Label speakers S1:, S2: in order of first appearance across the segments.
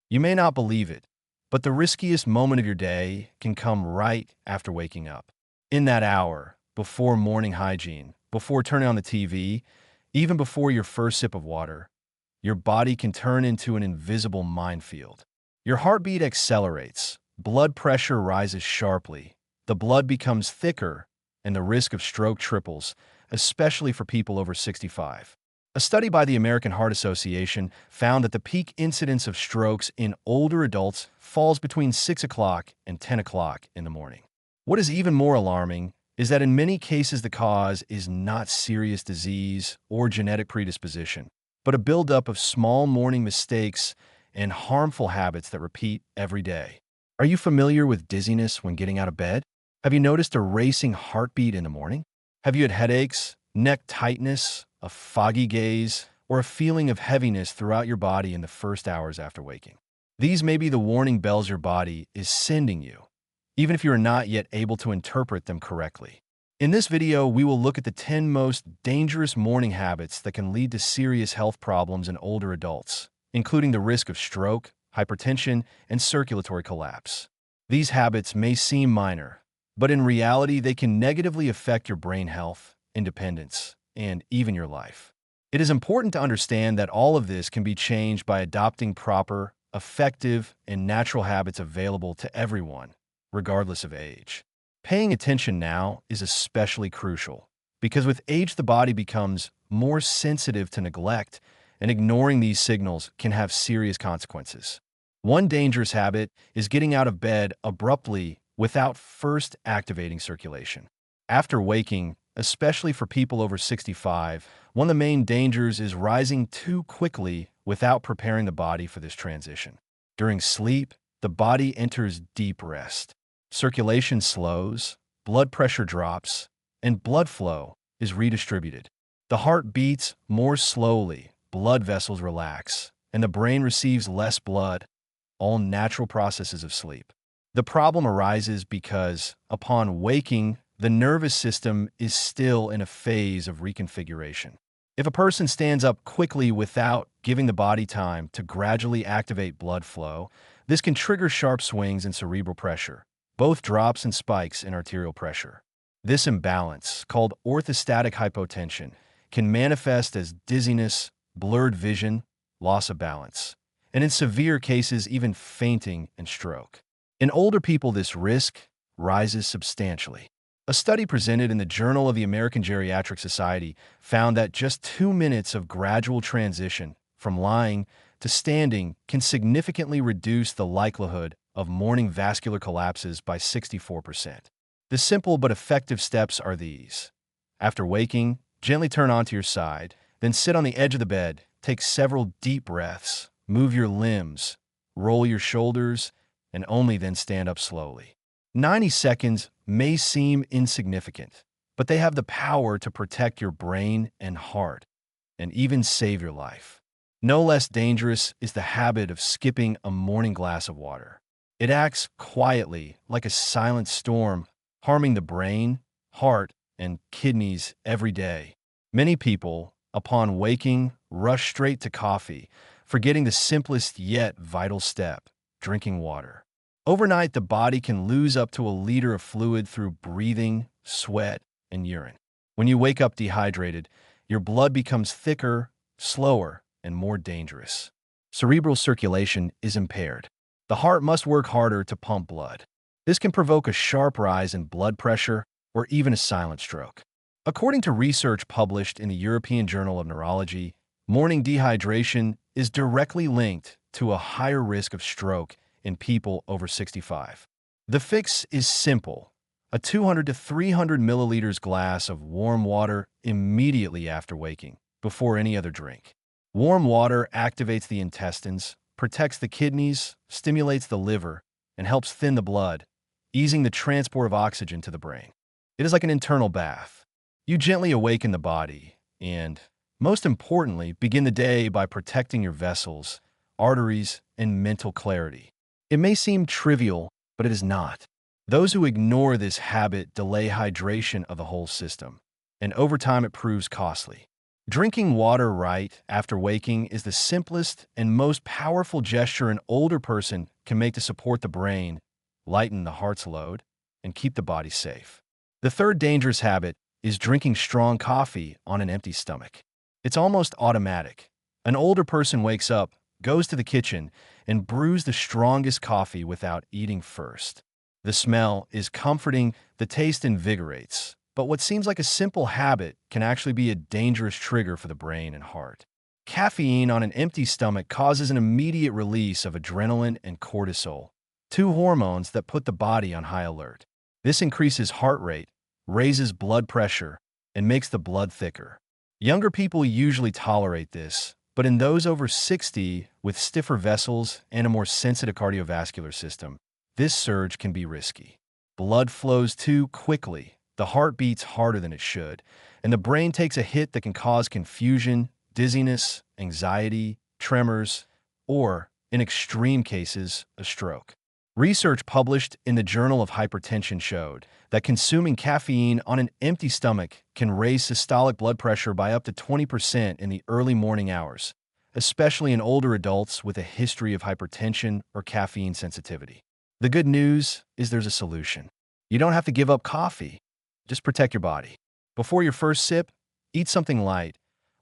S1: You may not believe it, but the riskiest moment of your day can come right after waking up. In that hour, before morning hygiene, before turning on the TV, even before your first sip of water, your body can turn into an invisible minefield. Your heartbeat accelerates, blood pressure rises sharply, the blood becomes thicker, and the risk of stroke triples, especially for people over 65. A study by the American Heart Association found that the peak incidence of strokes in older adults falls between 6 o'clock and 10 o'clock in the morning. What is even more alarming is that in many cases the cause is not serious disease or genetic predisposition, but a buildup of small morning mistakes and harmful habits that repeat every day. Are you familiar with dizziness when getting out of bed? Have you noticed a racing heartbeat in the morning? Have you had headaches, neck tightness, a foggy gaze, or a feeling of heaviness throughout your body in the first hours after waking? These may be the warning bells your body is sending you, even if you are not yet able to interpret them correctly. In this video, we will look at the 10 most dangerous morning habits that can lead to serious health problems in older adults, including the risk of stroke, hypertension, and circulatory collapse. These habits may seem minor, but in reality, they can negatively affect your brain health, independence, and even your life. It is important to understand that all of this can be changed by adopting proper, effective, and natural habits available to everyone, regardless of age. Paying attention now is especially crucial because with age, the body becomes more sensitive to neglect, and ignoring these signals can have serious consequences. One dangerous habit is getting out of bed abruptly without first activating circulation. After waking, especially for people over 65, one of the main dangers is rising too quickly without preparing the body for this transition. During sleep, the body enters deep rest. Circulation slows, blood pressure drops, and blood flow is redistributed. The heart beats more slowly, blood vessels relax, and the brain receives less blood, all natural processes of sleep. The problem arises because, upon waking, the nervous system is still in a phase of reconfiguration. If a person stands up quickly without giving the body time to gradually activate blood flow, this can trigger sharp swings in cerebral pressure, both drops and spikes in arterial pressure. This imbalance, called orthostatic hypotension, can manifest as dizziness, blurred vision, loss of balance, and in severe cases, even fainting and stroke. In older people, this risk rises substantially. A study presented in the Journal of the American Geriatric Society found that just 2 minutes of gradual transition from lying to standing can significantly reduce the likelihood of morning vascular collapses by 64%. The simple but effective steps are these. After waking, gently turn onto your side, then sit on the edge of the bed, take several deep breaths, move your limbs, roll your shoulders, and only then stand up slowly. 90 seconds may seem insignificant, but they have the power to protect your brain and heart, and even save your life. No less dangerous is the habit of skipping a morning glass of water. It acts quietly, like a silent storm, harming the brain, heart, and kidneys every day. Many people, upon waking, rush straight to coffee, forgetting the simplest yet vital step, drinking water. Overnight, the body can lose up to a liter of fluid through breathing, sweat, and urine. When you wake up dehydrated, your blood becomes thicker, slower, and more dangerous. Cerebral circulation is impaired. The heart must work harder to pump blood. This can provoke a sharp rise in blood pressure or even a silent stroke. According to research published in the European Journal of Neurology, morning dehydration is directly linked to a higher risk of stroke in people over 65. The fix is simple: a 200 to 300 milliliters glass of warm water immediately after waking, before any other drink. Warm water activates the intestines, protects the kidneys, stimulates the liver, and helps thin the blood, easing the transport of oxygen to the brain. It is like an internal bath. You gently awaken the body and, most importantly, begin the day by protecting your vessels, arteries, and mental clarity. It may seem trivial, but it is not. Those who ignore this habit delay hydration of the whole system, and over time it proves costly. Drinking water right after waking is the simplest and most powerful gesture an older person can make to support the brain, lighten the heart's load, and keep the body safe. The third dangerous habit is drinking strong coffee on an empty stomach. It's almost automatic. An older person wakes up, goes to the kitchen, and brews the strongest coffee without eating first. The smell is comforting, the taste invigorates, but what seems like a simple habit can actually be a dangerous trigger for the brain and heart. Caffeine on an empty stomach causes an immediate release of adrenaline and cortisol, two hormones that put the body on high alert. This increases heart rate, raises blood pressure, and makes the blood thicker. Younger people usually tolerate this, but in those over 60 with stiffer vessels and a more sensitive cardiovascular system, this surge can be risky. Blood flows too quickly, the heart beats harder than it should, and the brain takes a hit that can cause confusion, dizziness, anxiety, tremors, or, in extreme cases, a stroke. Research published in the Journal of Hypertension showed that consuming caffeine on an empty stomach can raise systolic blood pressure by up to 20% in the early morning hours, especially in older adults with a history of hypertension or caffeine sensitivity. The good news is there's a solution. You don't have to give up coffee. Just protect your body. Before your first sip, eat something light: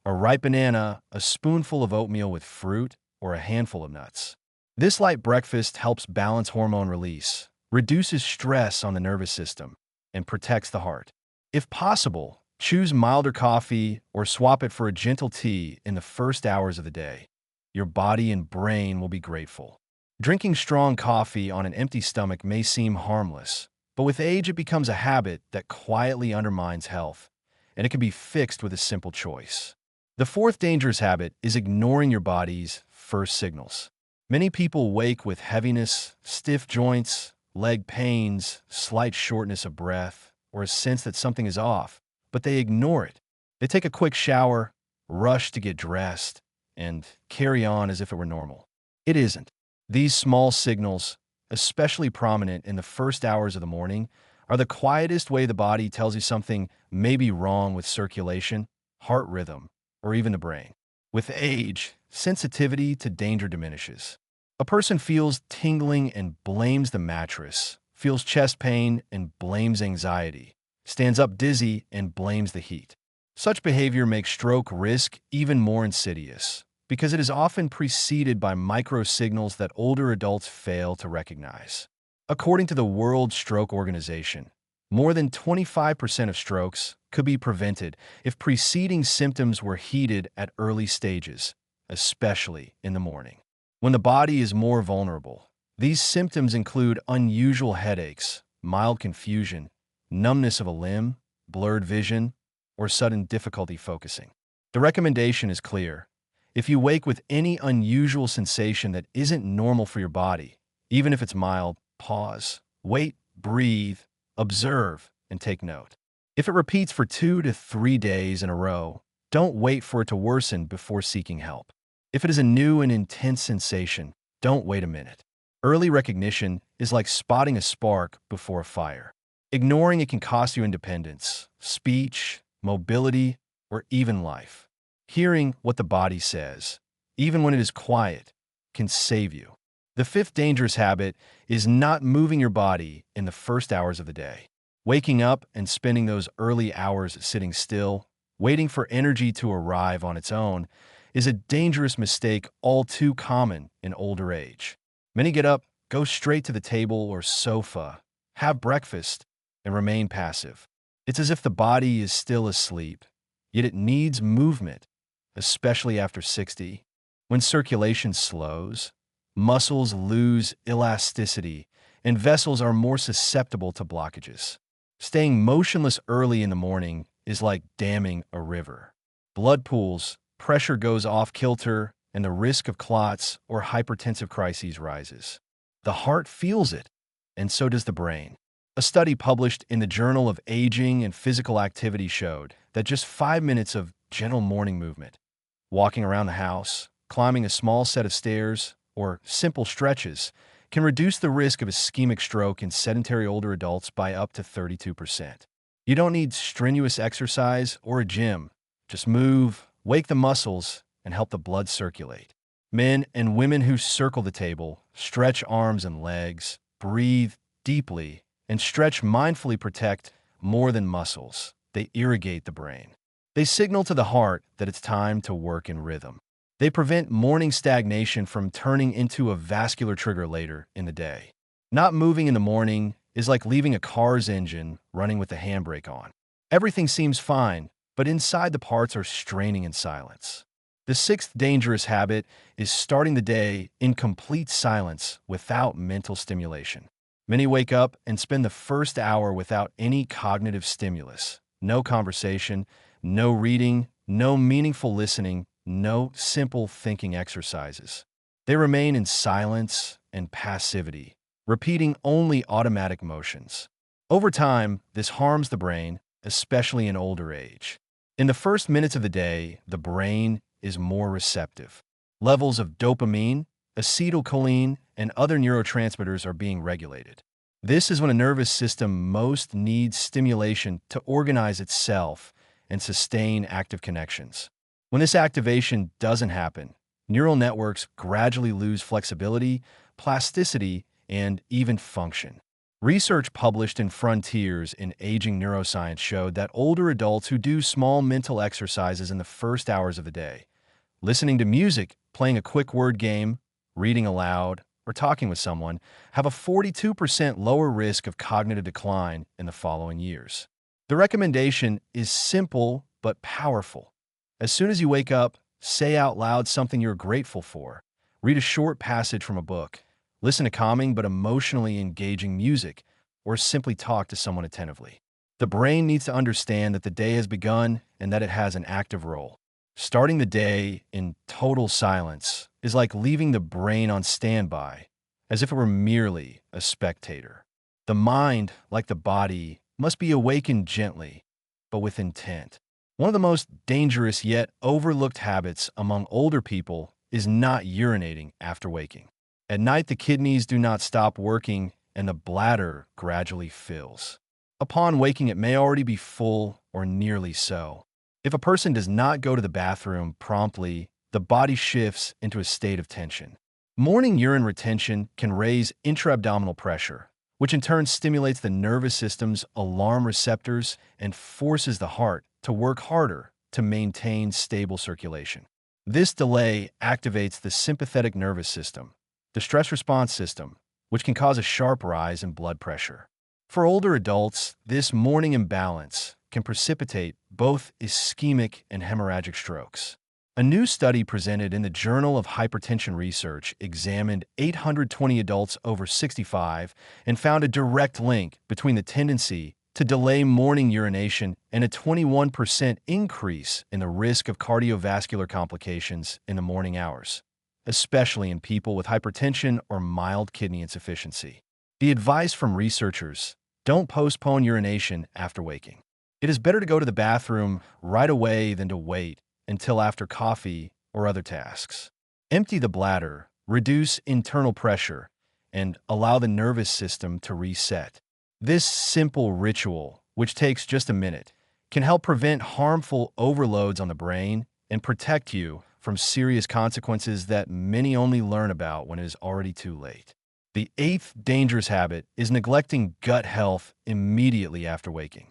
S1: a ripe banana, a spoonful of oatmeal with fruit, or a handful of nuts. This light breakfast helps balance hormone release, reduces stress on the nervous system, and protects the heart. If possible, choose milder coffee or swap it for a gentle tea in the first hours of the day. Your body and brain will be grateful. Drinking strong coffee on an empty stomach may seem harmless, but with age it becomes a habit that quietly undermines health, and it can be fixed with a simple choice. The fourth dangerous habit is ignoring your body's first signals. Many people wake with heaviness, stiff joints, leg pains, slight shortness of breath, or a sense that something is off, but they ignore it. They take a quick shower, rush to get dressed, and carry on as if it were normal. It isn't. These small signals, especially prominent in the first hours of the morning, are the quietest way the body tells you something may be wrong with circulation, heart rhythm, or even the brain. With age, sensitivity to danger diminishes. A person feels tingling and blames the mattress, feels chest pain and blames anxiety, stands up dizzy and blames the heat. Such behavior makes stroke risk even more insidious, because it is often preceded by micro-signals that older adults fail to recognize. According to the World Stroke Organization, more than 25% of strokes could be prevented if preceding symptoms were heeded at early stages, especially in the morning. When the body is more vulnerable, these symptoms include unusual headaches, mild confusion, numbness of a limb, blurred vision, or sudden difficulty focusing. The recommendation is clear. If you wake with any unusual sensation that isn't normal for your body, even if it's mild, pause, wait, breathe, observe, and take note. If it repeats for 2 to 3 days in a row, don't wait for it to worsen before seeking help. If it is a new and intense sensation, don't wait a minute. Early recognition is like spotting a spark before a fire. Ignoring it can cost you independence, speech, mobility, or even life. Hearing what the body says, even when it is quiet, can save you. The fifth dangerous habit is not moving your body in the first hours of the day. Waking up and spending those early hours sitting still, waiting for energy to arrive on its own, is a dangerous mistake all too common in older age. Many get up, go straight to the table or sofa, have breakfast, and remain passive. It's as if the body is still asleep, yet it needs movement, especially after 60. When circulation slows, muscles lose elasticity, and vessels are more susceptible to blockages. Staying motionless early in the morning is like damming a river. Blood pools, pressure goes off kilter, and the risk of clots or hypertensive crises rises. The heart feels it, and so does the brain. A study published in the Journal of Aging and Physical Activity showed that just 5 minutes of gentle morning movement, walking around the house, climbing a small set of stairs, or simple stretches, can reduce the risk of ischemic stroke in sedentary older adults by up to 32%. You don't need strenuous exercise or a gym. Just move, wake the muscles, and help the blood circulate. Men and women who circle the table, stretch arms and legs, breathe deeply, and stretch mindfully protect more than muscles. They irrigate the brain. They signal to the heart that it's time to work in rhythm. They prevent morning stagnation from turning into a vascular trigger later in the day. Not moving in the morning is like leaving a car's engine running with the handbrake on. Everything seems fine, but inside the parts are straining in silence. The sixth dangerous habit is starting the day in complete silence without mental stimulation. Many wake up and spend the first hour without any cognitive stimulus. No conversation, no reading, no meaningful listening, no simple thinking exercises. They remain in silence and passivity, repeating only automatic motions. Over time, this harms the brain, especially in older age. In the first minutes of the day, the brain is more receptive. Levels of dopamine, acetylcholine, and other neurotransmitters are being regulated. This is when a nervous system most needs stimulation to organize itself and sustain active connections. When this activation doesn't happen, neural networks gradually lose flexibility, plasticity, and even function. Research published in Frontiers in Aging Neuroscience showed that older adults who do small mental exercises in the first hours of the day, listening to music, playing a quick word game, reading aloud, or talking with someone, have a 42% lower risk of cognitive decline in the following years. The recommendation is simple but powerful. As soon as you wake up, say out loud something you're grateful for. Read a short passage from a book. Listen to calming but emotionally engaging music, or simply talk to someone attentively. The brain needs to understand that the day has begun and that it has an active role. Starting the day in total silence is like leaving the brain on standby, as if it were merely a spectator. The mind, like the body, must be awakened gently, but with intent. One of the most dangerous yet overlooked habits among older people is not urinating after waking. At night, the kidneys do not stop working and the bladder gradually fills. Upon waking, it may already be full or nearly so. If a person does not go to the bathroom promptly, the body shifts into a state of tension. Morning urine retention can raise intra-abdominal pressure, which in turn stimulates the nervous system's alarm receptors and forces the heart to work harder to maintain stable circulation. This delay activates the sympathetic nervous system, the stress response system, which can cause a sharp rise in blood pressure. For older adults, this morning imbalance can precipitate both ischemic and hemorrhagic strokes. A new study presented in the Journal of Hypertension Research examined 820 adults over 65 and found a direct link between the tendency to delay morning urination and a 21% increase in the risk of cardiovascular complications in the morning hours, especially in people with hypertension or mild kidney insufficiency. The advice from researchers: don't postpone urination after waking. It is better to go to the bathroom right away than to wait until after coffee or other tasks. Empty the bladder, reduce internal pressure, and allow the nervous system to reset. This simple ritual, which takes just a minute, can help prevent harmful overloads on the brain and protect you from serious consequences that many only learn about when it is already too late. The eighth dangerous habit is neglecting gut health immediately after waking.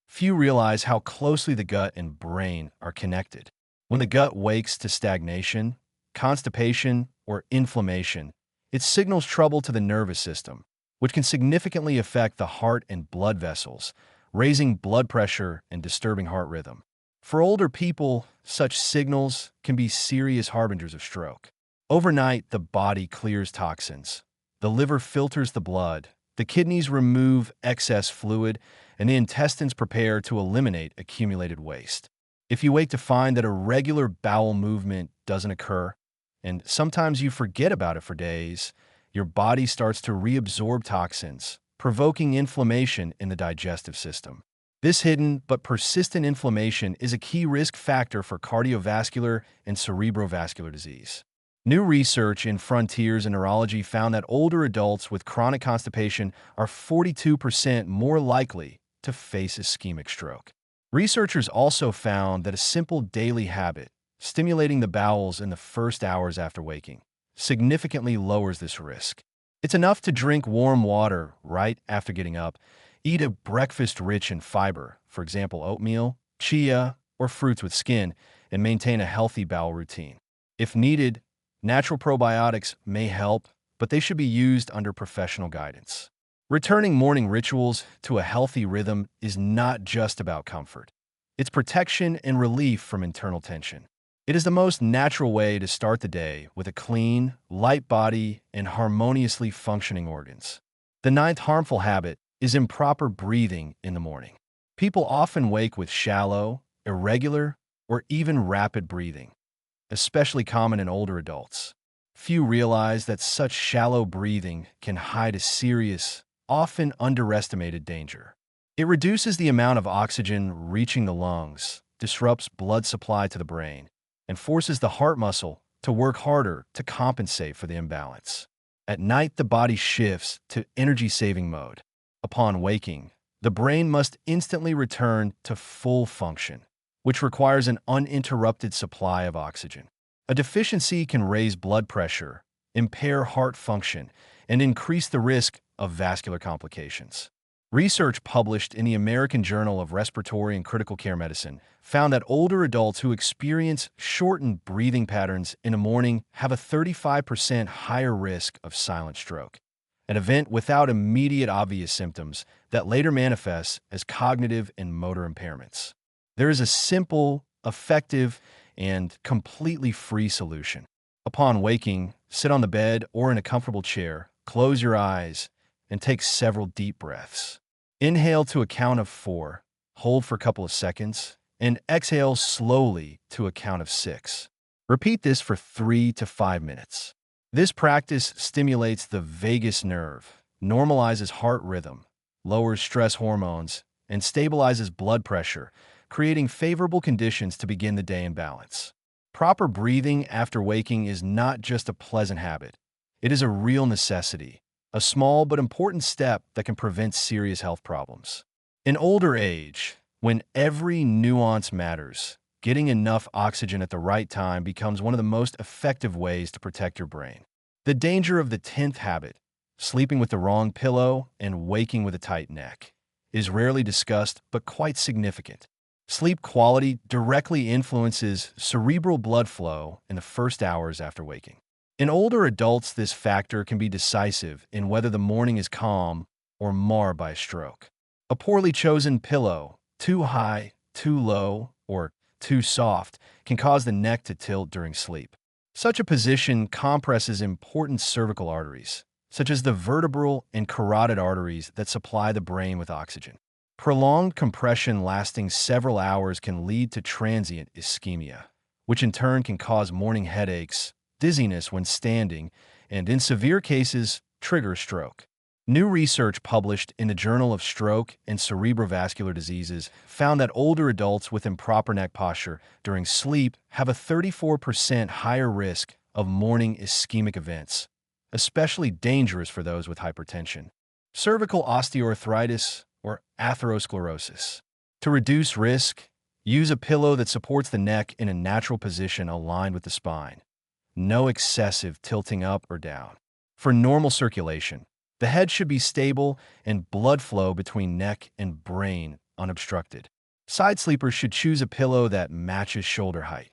S1: Few realize how closely the gut and brain are connected. When the gut wakes to stagnation, constipation, or inflammation, it signals trouble to the nervous system, which can significantly affect the heart and blood vessels, raising blood pressure and disturbing heart rhythm. For older people, such signals can be serious harbingers of stroke. Overnight, the body clears toxins. The liver filters the blood, the kidneys remove excess fluid, and the intestines prepare to eliminate accumulated waste. If you wake to find that a regular bowel movement doesn't occur, and sometimes you forget about it for days, your body starts to reabsorb toxins, provoking inflammation in the digestive system. This hidden but persistent inflammation is a key risk factor for cardiovascular and cerebrovascular disease. New research in Frontiers in Neurology found that older adults with chronic constipation are 42% more likely to face ischemic stroke. Researchers also found that a simple daily habit, Stimulating the bowels in the first hours after waking significantly lowers this risk. It's enough to drink warm water right after getting up, eat a breakfast rich in fiber, for example, oatmeal, chia, or fruits with skin, and maintain a healthy bowel routine. If needed, natural probiotics may help, but they should be used under professional guidance. Returning morning rituals to a healthy rhythm is not just about comfort. It's protection and relief from internal tension. It is the most natural way to start the day with a clean, light body and harmoniously functioning organs. The ninth harmful habit is improper breathing in the morning. People often wake with shallow, irregular, or even rapid breathing, especially common in older adults. Few realize that such shallow breathing can hide a serious, often underestimated danger. It reduces the amount of oxygen reaching the lungs, disrupts blood supply to the brain, and forces the heart muscle to work harder to compensate for the imbalance. At night, the body shifts to energy-saving mode. Upon waking, the brain must instantly return to full function, which requires an uninterrupted supply of oxygen. A deficiency can raise blood pressure, impair heart function, and increase the risk of vascular complications. Research published in the American Journal of Respiratory and Critical Care Medicine found that older adults who experience shortened breathing patterns in the morning have a 35% higher risk of silent stroke, an event without immediate obvious symptoms that later manifests as cognitive and motor impairments. There is a simple, effective, and completely free solution. Upon waking, sit on the bed or in a comfortable chair, close your eyes, and take several deep breaths. Inhale to a count of 4, hold for a couple of seconds, and exhale slowly to a count of 6. Repeat this for 3 to 5 minutes. This practice stimulates the vagus nerve, normalizes heart rhythm, lowers stress hormones, and stabilizes blood pressure, creating favorable conditions to begin the day in balance. Proper breathing after waking is not just a pleasant habit. It is a real necessity, a small but important step that can prevent serious health problems. In older age, when every nuance matters, getting enough oxygen at the right time becomes one of the most effective ways to protect your brain. The danger of the 10th habit, sleeping with the wrong pillow and waking with a tight neck, is rarely discussed but quite significant. Sleep quality directly influences cerebral blood flow in the first hours after waking. In older adults, this factor can be decisive in whether the morning is calm or marred by a stroke. A poorly chosen pillow, too high, too low, or too soft, can cause the neck to tilt during sleep. Such a position compresses important cervical arteries, such as the vertebral and carotid arteries that supply the brain with oxygen. Prolonged compression lasting several hours can lead to transient ischemia, which in turn can cause morning headaches, dizziness when standing, and in severe cases, trigger stroke. New research published in the Journal of Stroke and Cerebrovascular Diseases found that older adults with improper neck posture during sleep have a 34% higher risk of morning ischemic events, especially dangerous for those with hypertension, cervical osteoarthritis, or atherosclerosis. To reduce risk, use a pillow that supports the neck in a natural position aligned with the spine. No excessive tilting up or down. For normal circulation, the head should be stable and blood flow between neck and brain unobstructed. Side sleepers should choose a pillow that matches shoulder height.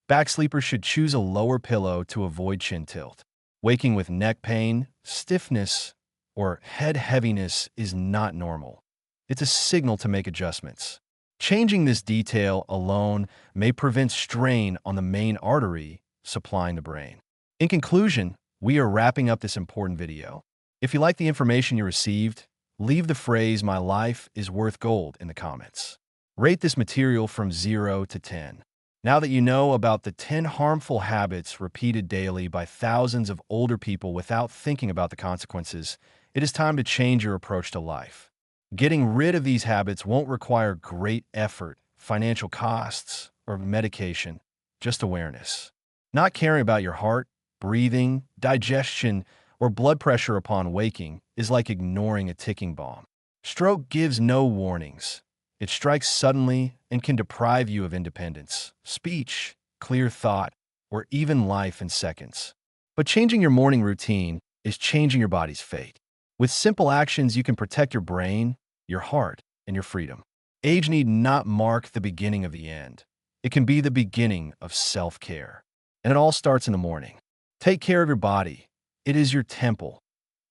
S1: Back sleepers should choose a lower pillow to avoid chin tilt. Waking with neck pain, stiffness, or head heaviness is not normal. It's a signal to make adjustments. Changing this detail alone may prevent strain on the main artery supplying the brain. In conclusion, we are wrapping up this important video. If you like the information you received, leave the phrase "My life is worth gold" in the comments. Rate this material from 0 to 10. Now that you know about the 10 harmful habits repeated daily by thousands of older people without thinking about the consequences, it is time to change your approach to life. Getting rid of these habits won't require great effort, financial costs, or medication, just awareness. Not caring about your heart, breathing, digestion, or blood pressure upon waking is like ignoring a ticking bomb. Stroke gives no warnings. It strikes suddenly and can deprive you of independence, speech, clear thought, or even life in seconds. But changing your morning routine is changing your body's fate. With simple actions, you can protect your brain, your heart, and your freedom. Age need not mark the beginning of the end. It can be the beginning of self-care. And it all starts in the morning. Take care of your body. It is your temple.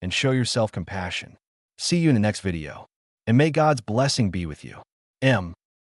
S1: And show yourself compassion. See you in the next video. And may God's blessing be with you. M.